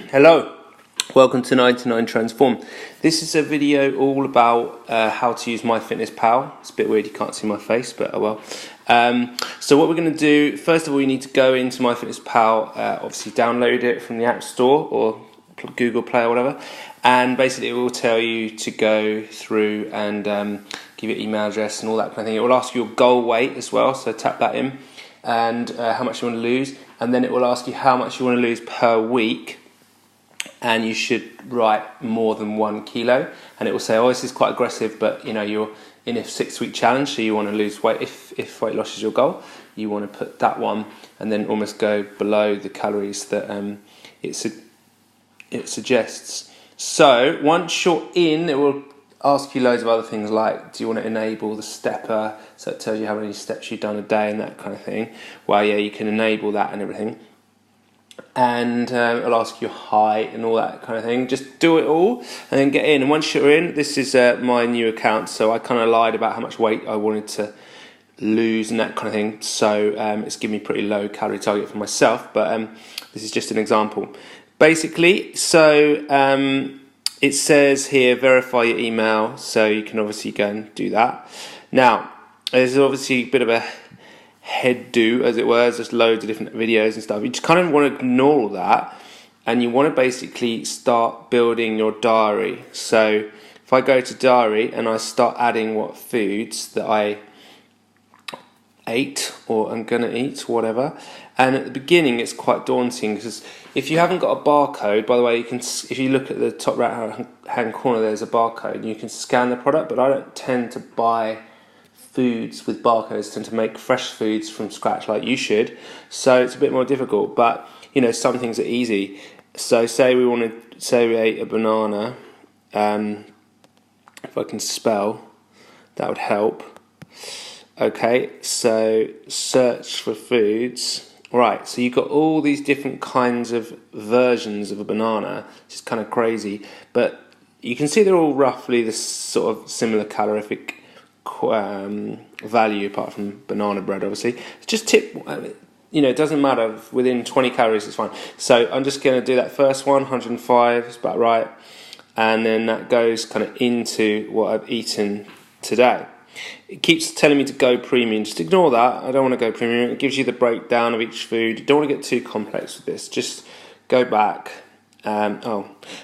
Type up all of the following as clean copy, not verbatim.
Hello, welcome to 99 Transform. This is a video all about how to use MyFitnessPal. It's a bit weird, you can't see my face, but oh well. So what we're going to do, first of all, you need to go into MyFitnessPal, obviously download it from the App Store or Google Play or whatever, and basically it will tell you to go through and give your email address and all that kind of thing. It will ask you your goal weight as well, so tap that in, and how much you want to lose, and then it will ask you how much you want to lose per week. And you should write more than 1 kilo, and it will say, oh, this is quite aggressive, but you know, you're in a 6-week challenge, so you want to lose weight. If weight loss is your goal, you want to put that one and then almost go below the calories that it suggests. So once you're in, it will ask you loads of other things like, do you want to enable the stepper, so it tells you how many steps you've done a day and that kind of thing. Well, yeah, you can enable that and everything. And it'll ask you height and all that kind of thing. Just do it all and then get in. And once you're in, this is my new account, so I kind of lied about how much weight I wanted to lose and that kind of thing. So it's giving me a pretty low calorie target for myself, but this is just an example. Basically, so it says here, verify your email, so you can obviously go and do that. Now, there's obviously a bit of a head do, as it were. There's just loads of different videos and stuff. You just kind of want to ignore all that, and you want to basically start building your diary. So if I go to diary and I start adding what foods that I ate or I'm going to eat, whatever, and at the beginning it's quite daunting because if you haven't got a barcode, by the way, you can, if you look at the top right hand corner, there's a barcode and you can scan the product, but I don't tend to buy foods with barcodes, tend to make fresh foods from scratch like you should, so it's a bit more difficult, but you know, some things are easy. So say we ate a banana, if I can spell, that would help. Okay, so search for foods. Right, so you've got all these different kinds of versions of a banana, which is kind of crazy, but you can see they're all roughly this sort of similar calorific value, apart from banana bread, obviously. Just tip, you know, it doesn't matter, within 20 calories it's fine. So I'm just going to do that first one, 105, it's about right, and then that goes kind of into what I've eaten today. It keeps telling me to go premium. Just ignore that. I don't want to go premium. It gives you the breakdown of each food. You don't want to get too complex with this. Just go back.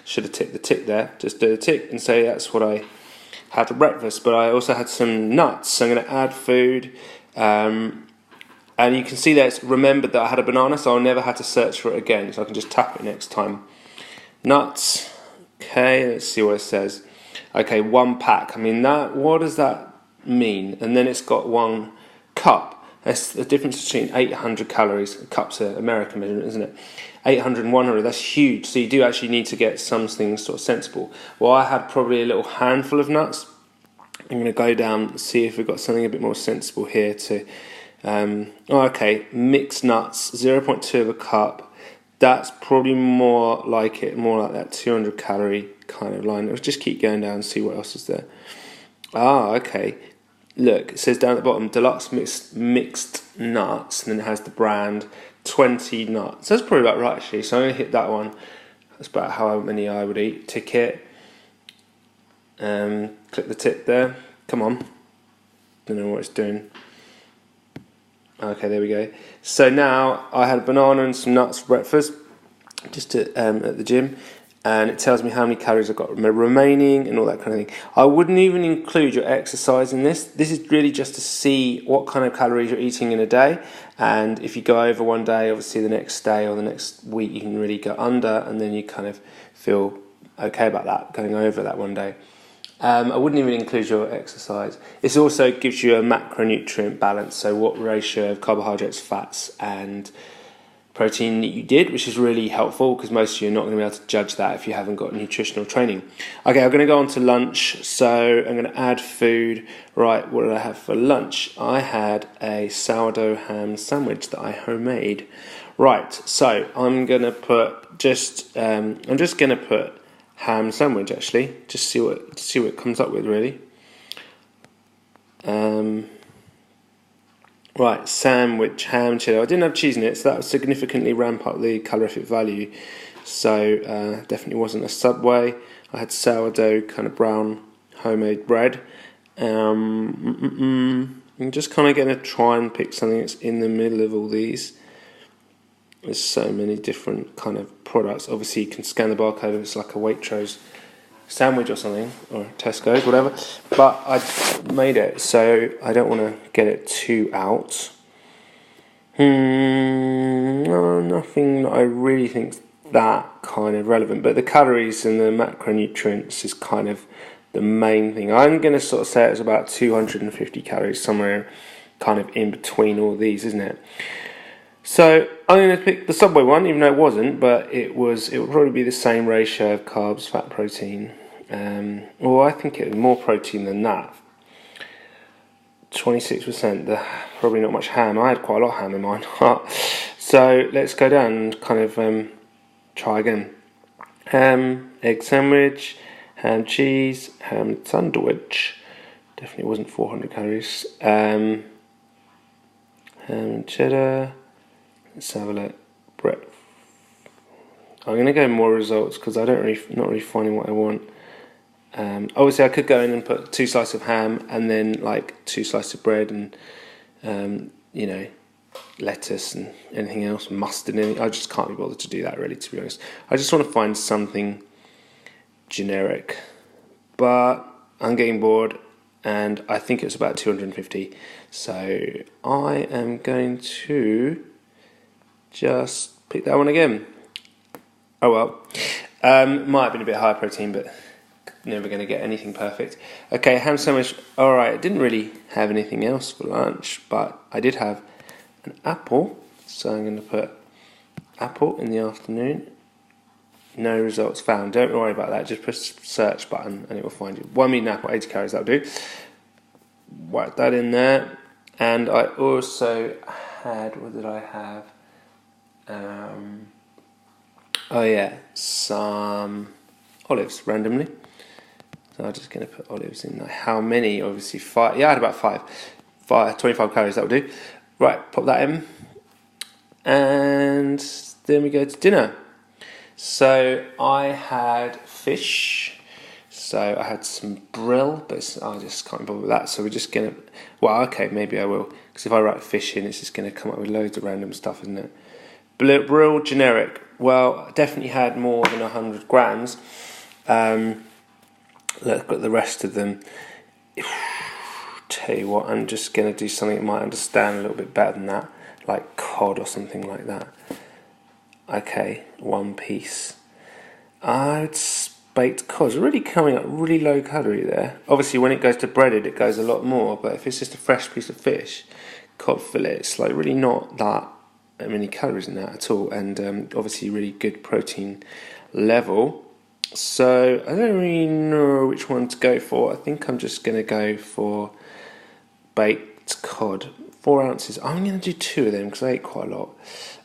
Should have ticked the tick there. Just do the tick and say that's what I had for breakfast. But I also had some nuts. So I'm going to add food. And you can see that it's remembered that I had a banana, so I'll never have to search for it again. So I can just tap it next time. Nuts. Okay, let's see what it says. Okay, 1 pack. I mean, what does that mean? And then it's got 1 cup. That's the difference between 800 calories. A cup's an American measurement, isn't it? 800 and 100, that's huge. So you do actually need to get some things sort of sensible. Well, I had probably a little handful of nuts. I'm going to go down and see if we've got something a bit more sensible here to... okay, mixed nuts, 0.2 of a cup. That's probably more like that 200 calorie kind of line. Let's just keep going down and see what else is there. Okay. Look, it says down at the bottom, deluxe mixed nuts, and then it has the brand, 20 nuts. That's probably about right, actually. So I'm going to hit that one. That's about how many I would eat. Tick it. Click the tick there. Come on. Don't know what it's doing. Okay, there we go. So now I had a banana and some nuts for breakfast, just at the gym, and it tells me how many calories I've got remaining and all that kind of thing. I wouldn't even include your exercise in this. This is really just to see what kind of calories you're eating in a day, and if you go over one day, obviously the next day or the next week you can really go under, and then you kind of feel okay about that, going over that one day. I wouldn't even include your exercise. This also gives you a macronutrient balance, so what ratio of carbohydrates, fats and protein that you did, which is really helpful because most of you are not going to be able to judge that if you haven't got nutritional training. Okay, I'm going to go on to lunch, so I'm going to add food. Right, what did I have for lunch? I had a sourdough ham sandwich that I homemade. Right, so I'm going to put I'm just going to put ham sandwich, actually, just see what it comes up with, really. Right, sandwich, ham, cheddar. I didn't have cheese in it, so that would significantly ramp up the calorific value. So definitely wasn't a Subway. I had sourdough, kind of brown homemade bread. I'm just kind of going to try and pick something that's in the middle of all these. There's so many different kind of products. Obviously, you can scan the barcode if it's like a Waitrose sandwich or something, or Tesco's, whatever. But I made it, so I don't want to get it too out. No, nothing that I really think's that kind of relevant. But the calories and the macronutrients is kind of the main thing. I'm going to sort of say it's about 250 calories, somewhere kind of in between all these, isn't it? So I'm going to pick the Subway one, even though it wasn't, but it would probably be the same ratio of carbs, fat, protein. I think it was more protein than that. 26%, probably not much ham. I had quite a lot of ham in mine. So let's go down and kind of try again. Ham, egg sandwich, ham cheese, ham sandwich. Definitely wasn't 400 calories. Ham and cheddar. Let's have a look. Bread. I'm going to go more results because not really finding what I want. Obviously, I could go in and put 2 slices of ham and then like 2 slices of bread and lettuce and anything else, mustard. I just can't be bothered to do that, really, to be honest. I just want to find something generic, but I'm getting bored, and I think it's about 250. So I am going to just pick that one again. Oh well. Might have been a bit higher protein, but never going to get anything perfect. Okay, ham sandwich. Alright, I didn't really have anything else for lunch, but I did have an apple. So I'm going to put apple in the afternoon. No results found. Don't worry about that. Just press search button and it will find you. 1 meat apple, 80 calories, that'll do. Whack that in there. And I also had, what did I have? Some olives randomly. So I'm just going to put olives in there. How many? Obviously 5. Yeah, I had about 5. 25 calories, that'll do. Right, pop that in. And then we go to dinner. So I had fish. So I had some brill, but I just can't bother with that. So we're just going to... Well, okay, maybe I will. Because if I write fish in, it's just going to come up with loads of random stuff, isn't it? Brill generic. Well, I definitely had more than 100 grams. Let's got the rest of them. Tell you what, I'm just going to do something that might understand a little bit better than that, like cod or something like that. Okay, 1 piece. It's baked cod. It's really coming up really low calorie there. Obviously, when it goes to breaded, it goes a lot more. But if it's just a fresh piece of fish, cod fillet, it's like really not that many calories in that at all, and obviously really good protein level. So I don't really know which one to go for. I think I'm just going to go for baked cod, 4 ounces. I'm going to do 2 of them because I ate quite a lot.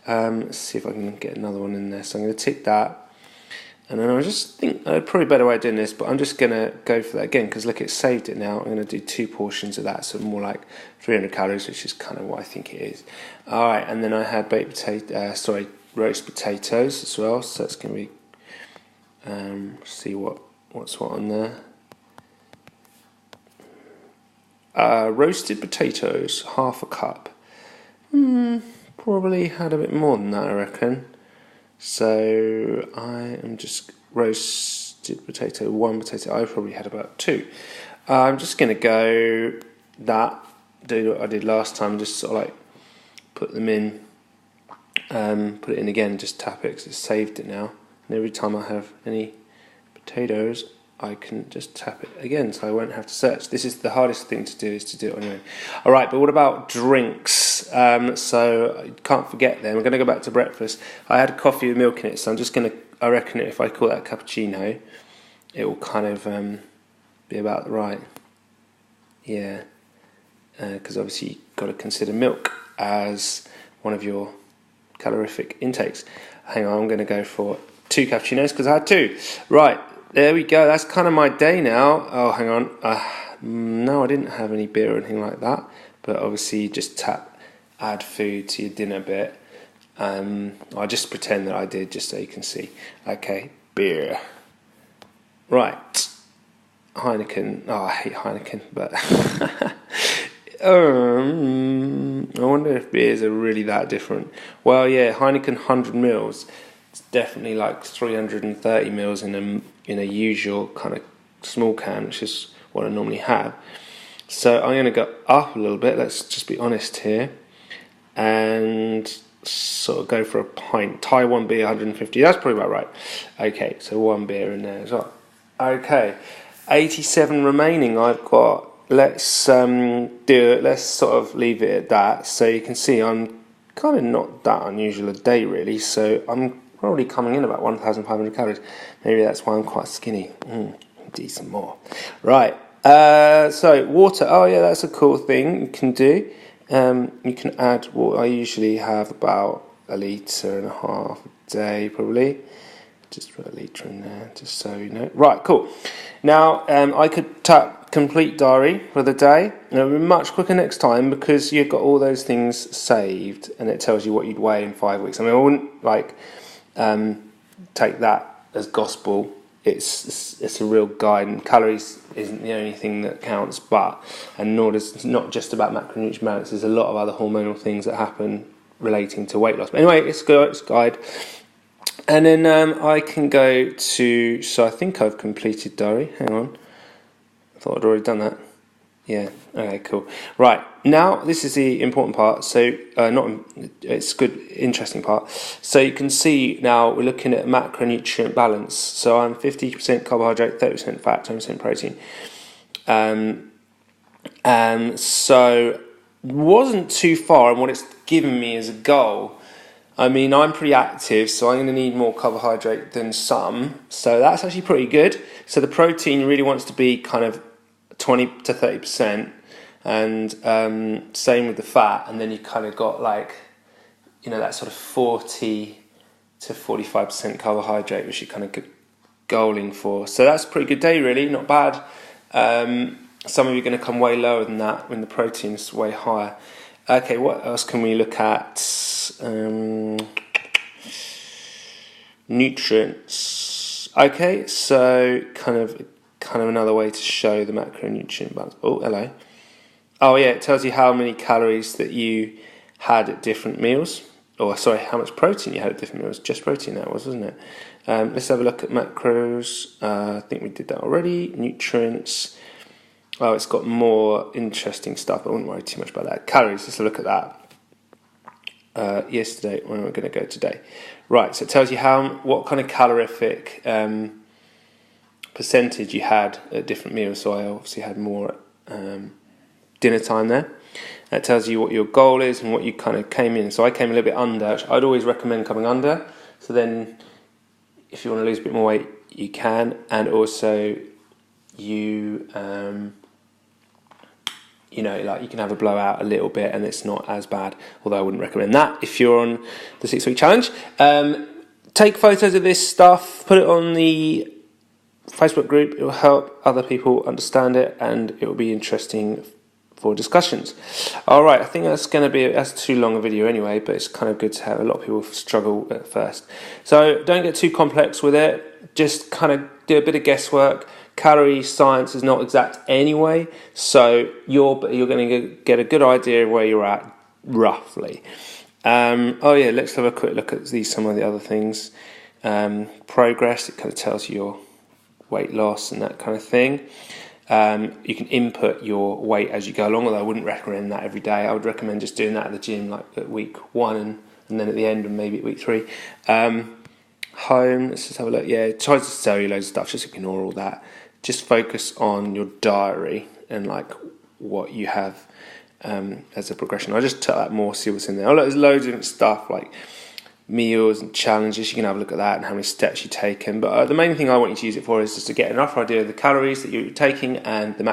Let's see if I can get another one in there. So I'm going to tick that, and then I just think probably a better way of doing this, but I'm just going to go for that again because look, it saved it now. I'm going to do 2 portions of that, so more like 300 calories, which is kind of what I think it is. All right, and then I had roast potatoes as well. So that's going to be see what's what on there. Roasted potatoes, half a cup. Probably had a bit more than that, I reckon. So I am just roasted potato, 1 potato. I probably had about 2. I'm just going to go do what I did last time, just sort of like put them in, put it in again, just tap it because it's saved it now. And every time I have any potatoes, I can just tap it again, so I won't have to search. This is the hardest thing to do, is to do it on your own. All right, but what about drinks? So you can't forget them. I'm going to go back to breakfast. I had coffee with milk in it, so I'm just going to, I reckon if I call that cappuccino, it will kind of be about right. Yeah, because obviously you've got to consider milk as one of your calorific intakes. Hang on, I'm going to go for 2 cappuccinos because I had 2. Right, there we go. That's kind of my day now. Oh, hang on. No, I didn't have any beer or anything like that. But obviously, you just add food to your dinner bit. I'll just pretend that I did, just so you can see. Okay, beer. Right, Heineken. Oh, I hate Heineken, but I wonder if beers are really that different. Well, yeah, Heineken 100 mils. It's definitely like 330 mils in a usual kind of small can, which is what I normally have. So I'm going to go up a little bit. Let's just be honest here, and sort of go for a pint. Thai 1 beer 150. That's probably about right. Okay, so 1 beer in there as well. Okay, 87 remaining. I've got. Let's do it. Let's sort of leave it at that. So you can see I'm kind of not that unusual a day really. So I'm probably coming in about 1,500 calories. Maybe that's why I'm quite skinny. Decent more. Right. So water. Oh yeah, that's a cool thing you can do. You can add water. I usually have about 1.5 litres a day, probably. Just put 1 litre in there, just so you know. Right, cool. Now, I could tap complete diary for the day. And it'll be much quicker next time because you've got all those things saved and it tells you what you'd weigh in 5 weeks. I mean, I wouldn't take that as gospel. It's a real guide, and calories isn't the only thing that counts, and nor does it's not just about macronutrient balance. There's a lot of other hormonal things that happen relating to weight loss. But anyway, it's a guide. And then I can go to, so I think I've completed diary. Hang on. I thought I'd already done that. Yeah, okay, cool. Right, now this is the important part. So, it's good, interesting part. So you can see now we're looking at macronutrient balance. So I'm 50% carbohydrate, 30% fat, 10% protein. So wasn't too far, and what it's given me as a goal. I mean, I'm pretty active, so I'm going to need more carbohydrate than some. So that's actually pretty good. So the protein really wants to be kind of 20 to 30%, and same with the fat. And then you kind of got like, that sort of 40 to 45% carbohydrate, which you're kind of goaling for. So that's a pretty good day, really, not bad. Some of you are going to come way lower than that when the protein's way higher. Okay, what else can we look at? Nutrients. Okay, so kind of another way to show the macronutrient balance. Oh, hello. Oh yeah, it tells you how many calories that you had at different meals. Or sorry, how much protein you had at different meals. Just protein that was, wasn't it? Let's have a look at macros. I think we did that already. Nutrients. Oh, it's got more interesting stuff. I wouldn't worry too much about that. Calories, let's look at that. Yesterday, when we're going to go today. Right, so it tells you what kind of calorific percentage you had at different meals. So I obviously had more at dinner time there. That tells you what your goal is and what you kind of came in. So I came a little bit under. I'd always recommend coming under. So then if you want to lose a bit more weight, you can. And also you... you can have a blowout a little bit and it's not as bad, although I wouldn't recommend that if you're on the 6-week challenge. Take photos of this stuff, put it on the Facebook group. It will help other people understand it and it will be interesting for discussions. All right, I think that's too long a video anyway, but it's kind of good to have. A lot of people struggle at first. So don't get too complex with it. Just kind of do a bit of guesswork. Calorie science is not exact anyway, so you're going to get a good idea of where you're at roughly. Let's have a quick look at some of the other things. Progress, it kind of tells you your weight loss and that kind of thing. You can input your weight as you go along, although I wouldn't recommend that every day. I would recommend just doing that at the gym, like at week 1 and then at the end and maybe at week 3. Home, let's just have a look. Yeah, it tries to tell you loads of stuff, just ignore all that. Just focus on your diary and like what you have as a progression. I'll just tell that more, see what's in there. There's loads of different stuff like meals and challenges. You can have a look at that and how many steps you've taken. But the main thing I want you to use it for is just to get enough idea of the calories that you're taking and the